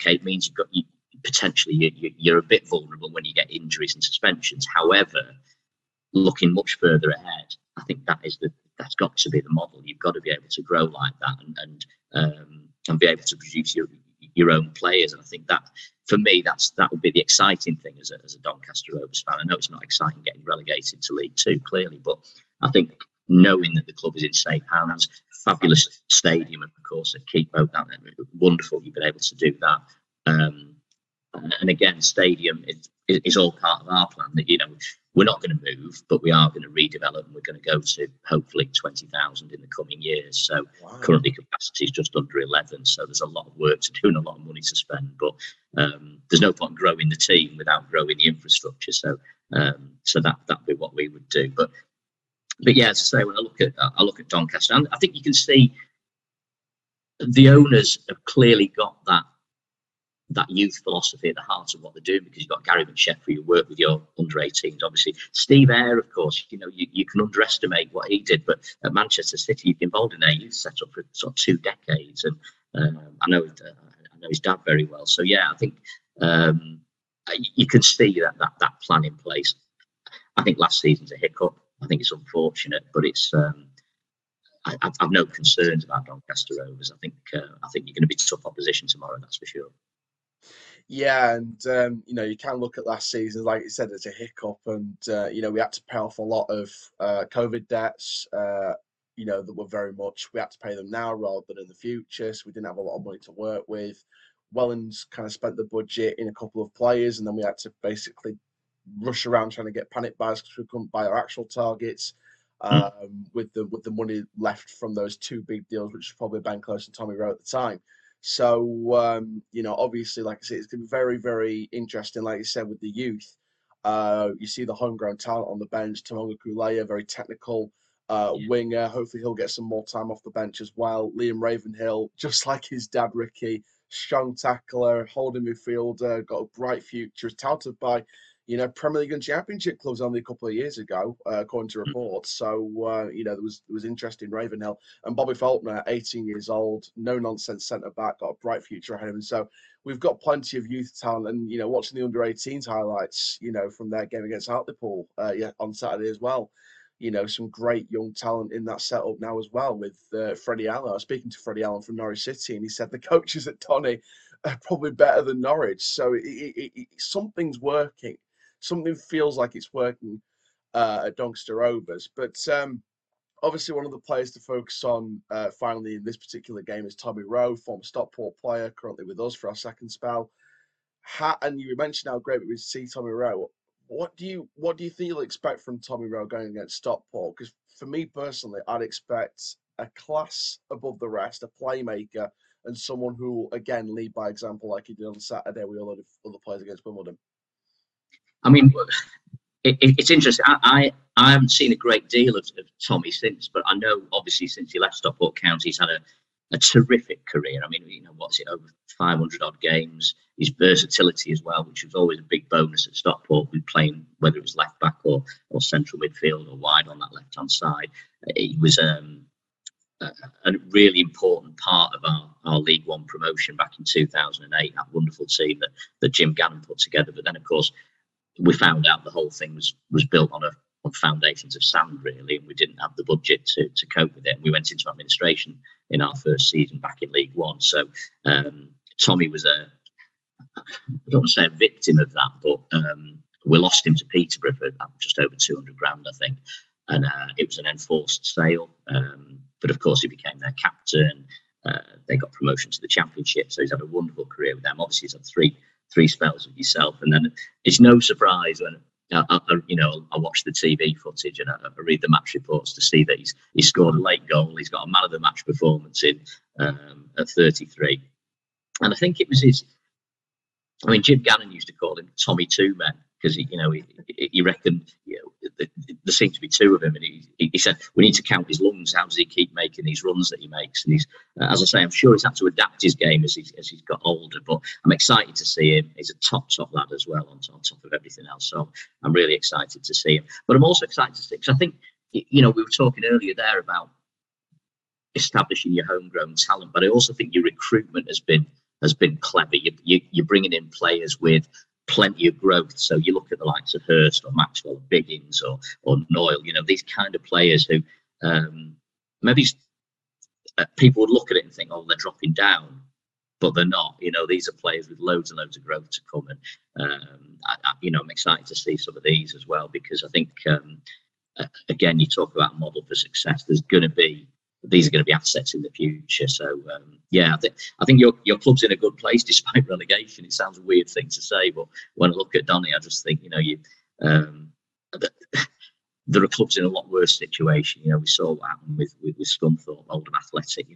it means you're a bit vulnerable when you get injuries and suspensions. However, looking much further ahead, I think that's got to be the model. You've got to be able to grow like that and be able to produce your own players. And I think that, for me, that would be the exciting thing as a Doncaster Rovers fan. I know it's not exciting getting relegated to League Two, clearly, but I think knowing that the club is in safe hands, fabulous stadium, of course, at Keep Oak, wonderful you've been able to do that. And again, stadium is all part of our plan. That we're not going to move, but we are going to redevelop, and we're going to go to hopefully 20,000 in the coming years. So currently capacity is just under 11. So there's a lot of work to do and a lot of money to spend. But there's no point growing the team without growing the infrastructure. So that'd be what we would do. But yeah, as I say, when I look at Doncaster, I think you can see the owners have clearly got that youth philosophy at the heart of what they're doing, because you've got Gary McSheffrey, who worked with your under-18s, obviously. Steve Eyre, of course, you can underestimate what he did, but at Manchester City, you've been involved in their youth setup for sort of 2 decades, and I know his dad very well. So yeah, I think you can see that plan in place. I think last season's a hiccup. I think it's unfortunate, but it's. I've no concerns about Doncaster Rovers. I think you're going to be tough opposition tomorrow. That's for sure. Yeah, and you can look at last season, like you said, as a hiccup, and we had to pay off a lot of COVID debts. That were very much, we had to pay them now rather than in the future. So we didn't have a lot of money to work with. Wellens kind of spent the budget in a couple of players, and then we had to basically rush around trying to get panic buys because we couldn't buy our actual targets. With the money left from those 2 big deals, which was probably Ben Close and Tommy Rowe at the time. So obviously, like I said, it's going to be very, very interesting. Like you said, with the youth, you see the homegrown talent on the bench. Tamonga Kulea, very technical winger. Hopefully, he'll get some more time off the bench as well. Liam Ravenhill, just like his dad Ricky, strong tackler, holding midfielder, got a bright future. Is touted by Premier League and Championship clubs only a couple of years ago, according to reports. So, there was interest in Ravenhill. And Bobby Faulkner, 18 years old, no-nonsense centre-back, got a bright future ahead of him. So we've got plenty of youth talent. And, watching the under-18s highlights, from their game against Hartlepool on Saturday as well, some great young talent in that setup now as well with Freddie Allen. I was speaking to Freddie Allen from Norwich City, and he said the coaches at Donny are probably better than Norwich. So something's working. Something feels like it's working at Doncaster Rovers. But obviously one of the players to focus on finally in this particular game is Tommy Rowe, former Stockport player, currently with us for our second spell. And you mentioned how great we see Tommy Rowe. What do you think you'll expect from Tommy Rowe going against Stockport? Because for me personally, I'd expect a class above the rest, a playmaker, and someone who will, again, lead by example like he did on Saturday with all the other players against Wimbledon. I mean, it's interesting. I haven't seen a great deal of Tommy since, but I know obviously since he left Stockport County, he's had a terrific career. I mean, what's it, over 500 odd games. His versatility as well, which was always a big bonus at Stockport, with playing whether it was left back or central midfield or wide on that left hand side. He was a really important part of our League One promotion back in 2008. That wonderful team that Jim Gannon put together. But then, of course, we found out the whole thing was built on foundations of sand, really, and we didn't have the budget to cope with it. And we went into administration in our first season back in League One. So Tommy was I don't want to say a victim of that, but we lost him to Peterborough for just over 200 grand, I think. And it was an enforced sale. But of course, he became their captain. They got promotion to the Championship. So he's had a wonderful career with them. Obviously, he's had three spells with yourself. And then it's no surprise when I watch the TV footage and I read the match reports to see that he's scored a late goal. He's got a man of the match performance at 33. And I think it was I mean, Jim Gannon used to call him Tommy Two Men because he reckoned there seemed to be two of him, and he said we need to count his lungs. How does he keep making these runs that he makes? And he's, as I say, I'm sure he's had to adapt his game as he's got older. But I'm excited to see him. He's a top lad as well on top of everything else. So I'm really excited to see him. But I'm also excited to see, because I think we were talking earlier there about establishing your homegrown talent, but I also think your recruitment has been clever. You're bringing in players with plenty of growth. So you look at the likes of Hurst or Maxwell, or Biggins or Noyle. These kind of players who maybe people would look at it and think, oh, they're dropping down, but they're not. These are players with loads and loads of growth to come, and I'm excited to see some of these as well, because I think again, you talk about a model for success. These are going to be assets in the future. So yeah, I think your club's in a good place despite relegation. It sounds a weird thing to say, but when I look at Donny, I just think there are clubs in a lot worse situation. We saw what happened with Scunthorpe, Oldham Athletic.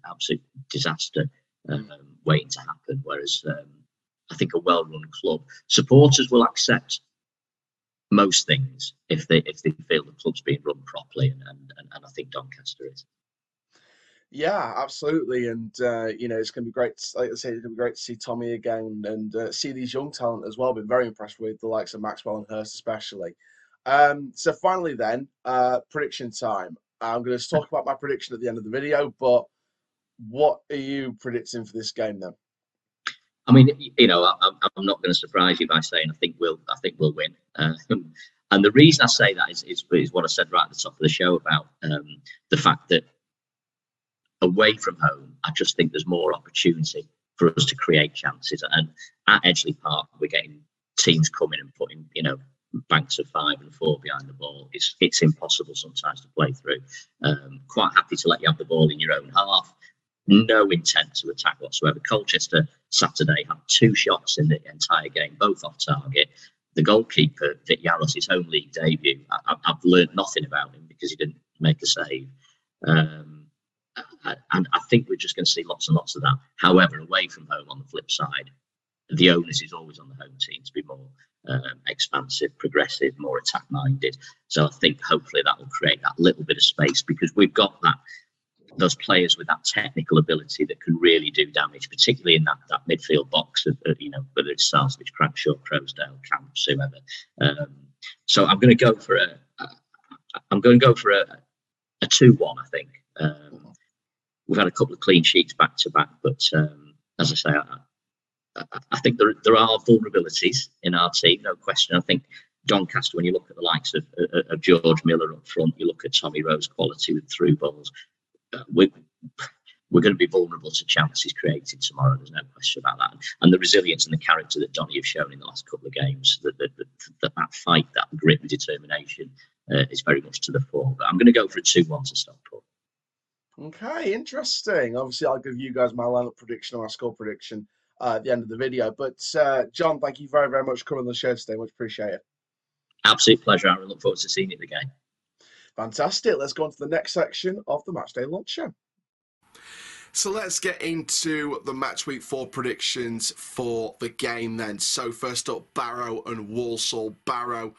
Absolute disaster waiting to happen. Whereas I think a well-run club, supporters will accept most things if they feel the club's being run properly, and I think Doncaster is. Yeah, absolutely, and it's going to be great. Like I say, it's going to be great to see Tommy again and see these young talent as well. Been very impressed with the likes of Maxwell and Hurst, especially. So finally, then, prediction time. I'm going to talk about my prediction at the end of the video, but what are you predicting for this game then? I mean, I'm not going to surprise you by saying I think we'll win. And the reason I say that is what I said right at the top of the show about the fact that away from home, I just think there's more opportunity for us to create chances. And at Edgeley Park, we're getting teams coming and putting, banks of 5 and 4 behind the ball. It's impossible sometimes to play through. Quite happy to let you have the ball in your own half. No intent to attack whatsoever. Colchester Saturday had 2 shots in the entire game, both off target. The goalkeeper, Vic Yaros, his home league debut, I've learned nothing about him because he didn't make a save. And I think we're just going to see lots and lots of that. However, away from home, on the flip side, the onus is always on the home team to be more expansive, progressive, more attack-minded. So I think hopefully that will create that little bit of space, because we've got those players with that technical ability that can really do damage, particularly in that midfield box of whether it's Sarswich, Cragshaw, Crowsdale, Camps, whoever. So I'm going to go for a 2-1. I think. We've had a couple of clean sheets back to back, but as I say, I think there are vulnerabilities in our team, no question. I think Doncaster, when you look at the likes of George Miller up front, you look at Tommy Rowe's quality with through balls, we're going to be vulnerable to chances created tomorrow. There's no question about that. And the resilience and the character that Donny have shown in the last couple of games, that fight, that grit and determination is very much to the fore. But I'm going to go for a 2-1 to Stockport. Okay, interesting. Obviously, I'll give you guys my lineup prediction or my score prediction at the end of the video. But John, thank you very, very much for coming on the show today. Much appreciated. Absolute pleasure, Aaron. Look forward to seeing you at the game. Fantastic. Let's go on to the next section of the Matchday Lunch Show. So let's get into the match week 4 predictions for the game then. So first up, Barrow and Walsall. Barrow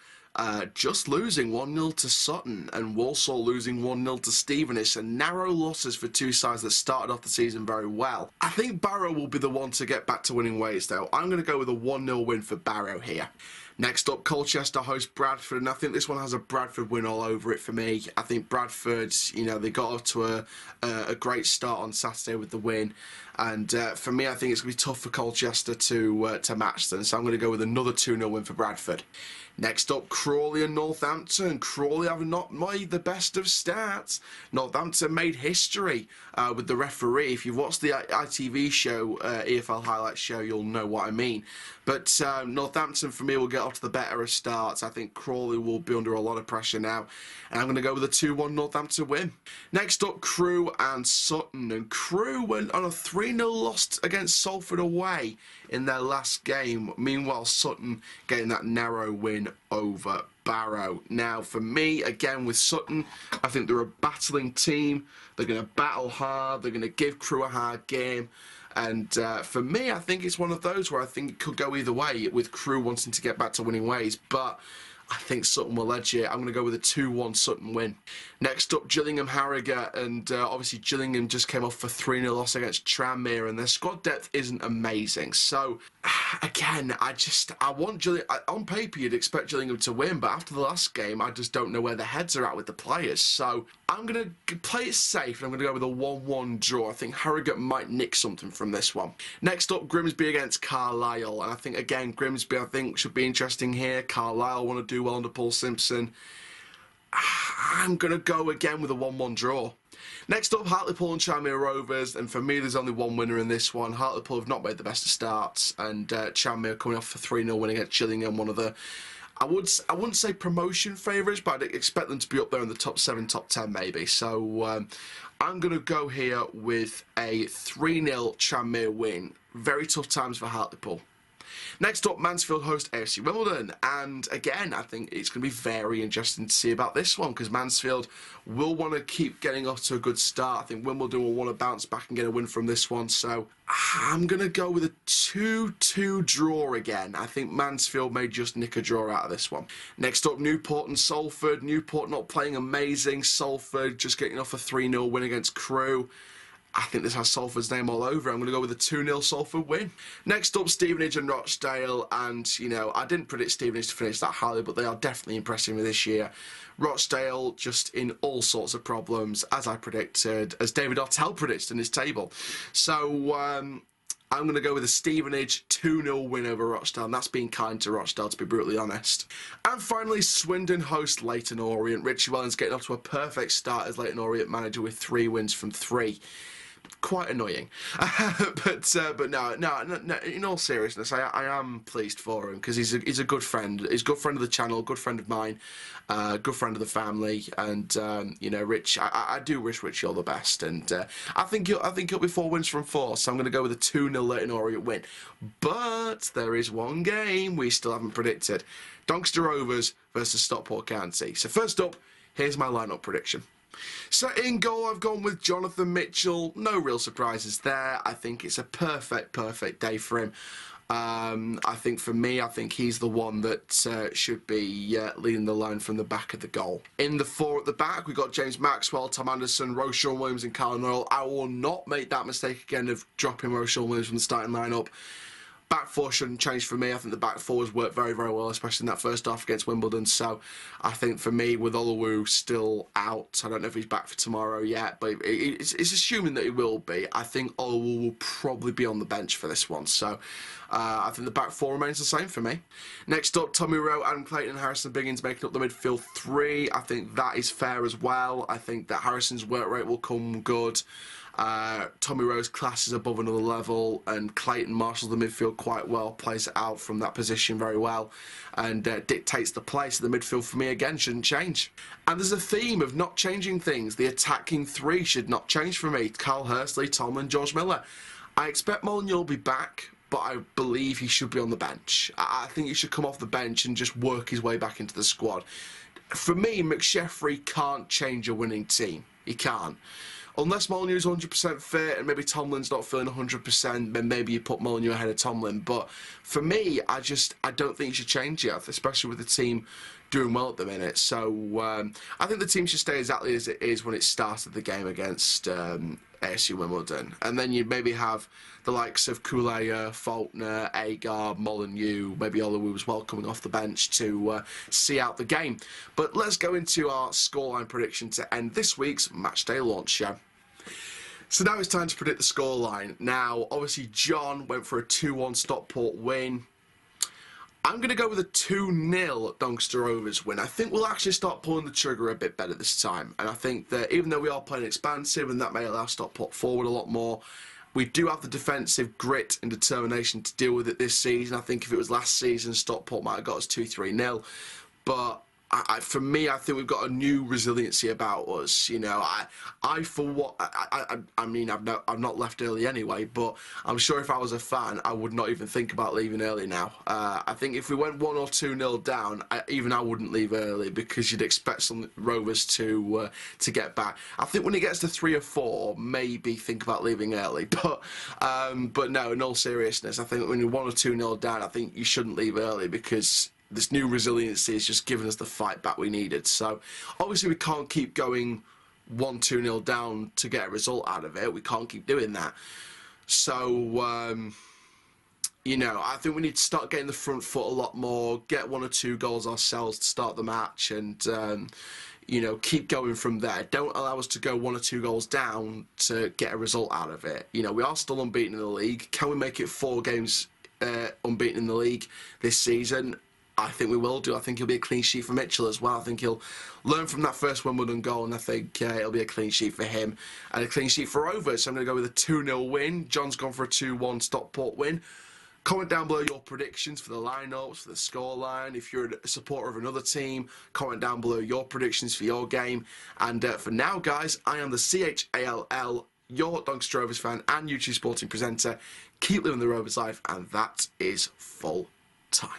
just losing 1-0 to Sutton, and Walsall losing 1-0 to Stevenage, and narrow losses for 2 sides that started off the season very well. I think Barrow will be the one to get back to winning ways though. I'm going to go with a 1-0 win for Barrow here. Next up, Colchester host Bradford, and I think this one has a Bradford win all over it for me. I think Bradford, they got off to a great start on Saturday with the win, and for me, I think it's going to be tough for Colchester to match them, so I'm going to go with another 2-0 win for Bradford. Next up, Crawley and Northampton. Crawley have not made the best of starts. Northampton made history with the referee. If you've watched the ITV show, EFL Highlights show, you'll know what I mean. But Northampton, for me, will get off to the better of starts. I think Crawley will be under a lot of pressure now. And I'm going to go with a 2-1 Northampton win. Next up, Crewe and Sutton. And Crewe went on a 3-0 loss against Salford away in their last game. Meanwhile, Sutton getting that narrow win over Barrow. Now, for me, again, with Sutton, I think they're a battling team. They're going to battle hard. They're going to give Crewe a hard game. And for me, I think it's one of those where I think it could go either way, with Crewe wanting to get back to winning ways. But I think Sutton will edge it. I'm going to go with a 2-1 Sutton win. Next up, Gillingham Harrogate, and obviously Gillingham just came off a 3-0 loss against Tranmere, and their squad depth isn't amazing. So again, I want Gillingham. On paper, you'd expect Gillingham to win, but after the last game, I just don't know where their heads are at with the players. So I'm going to play it safe, and I'm going to go with a 1-1 draw. I think Harrogate might nick something from this one. Next up, Grimsby against Carlisle, and I think again Grimsby should be interesting here. Carlisle want to do well under Paul Simpson. I'm going to go again with a 1-1 draw. Next up, Hartlepool and Tranmere Rovers, and for me there's only one winner in this one. Hartlepool have not made the best of starts, and Tranmere coming off a 3-0 win against Gillingham, one of the, I wouldn't say promotion favourites, but I'd expect them to be up there in the top 7, top 10 maybe. So I'm going to go here with a 3-0 Tranmere win. Very tough times for Hartlepool. Next up, Mansfield host AFC Wimbledon, and again, I think it's going to be very interesting to see about this one, because Mansfield will want to keep getting off to a good start. I think Wimbledon will want to bounce back and get a win from this one, so I'm going to go with a 2-2 draw again. I think Mansfield may just nick a draw out of this one. Next up, Newport and Salford. Newport not playing amazing, Salford just getting off a 3-0 win against Crewe. I think this has Salford's name all over. I'm going to go with a 2-0 Salford win. Next up, Stevenage and Rochdale. And, you know, I didn't predict Stevenage to finish that highly, but they are definitely impressing me this year. Rochdale just in all sorts of problems, as I predicted, as David Artell predicted in his table. So I'm going to go with a Stevenage 2-0 win over Rochdale, and that's being kind to Rochdale, to be brutally honest. And finally, Swindon host Leyton Orient. Richie Wellens getting off to a perfect start as Leyton Orient manager with 3 wins from 3. Quite annoying, but no. In all seriousness, I am pleased for him, because he's a good friend. He's a good friend of the channel, good friend of mine, good friend of the family, and you know, Rich. I do wish Richie all the best, and I think he'll be 4 wins from 4. So I'm going to go with a 2-0 Leyton Orient win. But there is one game we still haven't predicted: Doncaster Rovers versus Stockport County. So first up, here's my lineup prediction. So in goal, I've gone with Jonathan Mitchell. No real surprises there. I think it's a perfect day for him. I think for me, I think he's the one that should be leading the line from the back of the goal. In the 4 at the back, we've got James Maxwell, Tom Anderson, Rosean Williams and Callum Noel. I will not make that mistake again of dropping Rosean Williams from the starting lineup. Back 4 shouldn't change for me. I think the back 4 has worked very well, especially in that first half against Wimbledon. So I think for me, with Oluwu still out, I don't know if he's back for tomorrow yet, but it's assuming that he will be. I think Oluwu will probably be on the bench for this one. So I think the back 4 remains the same for me. Next up, Tommy Rowe, Adam Clayton and Harrison Biggins making up the midfield 3. I think that is fair as well. I think that Harrison's work rate will come good. Tommy Rowe's class is above another level, and Clayton marshals the midfield quite well, plays it out from that position very well, and dictates the play. So the midfield for me again shouldn't change. And there's a theme of not changing things. The attacking 3 should not change for me: Carl Hursley, Tomlin, George Miller. I expect Molineux will be back, but I believe he should be on the bench. I think he should come off the bench and just work his way back into the squad. For me, McSheffrey can't change a winning team. He can't. Unless Molineux is 100% fit and maybe Tomlin's not feeling 100%, then maybe you put Molineux ahead of Tomlin. But for me, I don't think you should change it, especially with the team doing well at the minute. So I think the team should stay exactly as it is when it started the game against ASU Wimbledon. And then you'd maybe have the likes of Kulea, Faulkner, Agar, Molineux, maybe Oluwu as well coming off the bench to see out the game. But let's go into our scoreline prediction to end this week's Matchday Launch Show. So now it's time to predict the scoreline. Now, obviously, John went for a 2-1 Stockport win. I'm going to go with a 2-0 Doncaster Rovers win. I think we'll actually start pulling the trigger a bit better this time. And I think that even though we are playing expansive and that may allow Stockport forward a lot more, we do have the defensive grit and determination to deal with it this season. I think if it was last season, Stockport might have got us 2-3-0. But For me, I think we've got a new resiliency about us. You know, I mean, I've not left early anyway, but I'm sure if I was a fan, I would not even think about leaving early now. I think if we went 1 or 2-0 down, I wouldn't leave early, because you'd expect some Rovers to get back. I think when it gets to 3 or 4, maybe think about leaving early. But no, in all seriousness, I think when you're 1 or 2-0 down, I think you shouldn't leave early, because this new resiliency has just given us the fight back we needed. So obviously we can't keep going 1-2-0 down to get a result out of it. We can't keep doing that. So you know, I think we need to start getting the front foot a lot more, get 1 or 2 goals ourselves to start the match, and you know, keep going from there. Don't allow us to go 1 or 2 goals down to get a result out of it. You know, we are still unbeaten in the league. Can we make it 4 games unbeaten in the league this season? I think we will do. I think it'll be a clean sheet for Mitchell as well. I think he'll learn from that first Wimbledon goal, and I think it'll be a clean sheet for him and a clean sheet for Rovers. So I'm going to go with a 2-0 win. John's gone for a 2-1 Stockport win. Comment down below your predictions for the lineups, for the scoreline. If you're a supporter of another team, comment down below your predictions for your game. And for now, guys, I am the CHALL, your Doncaster Rovers fan and YouTube sporting presenter. Keep living the Rovers life, and that is full time.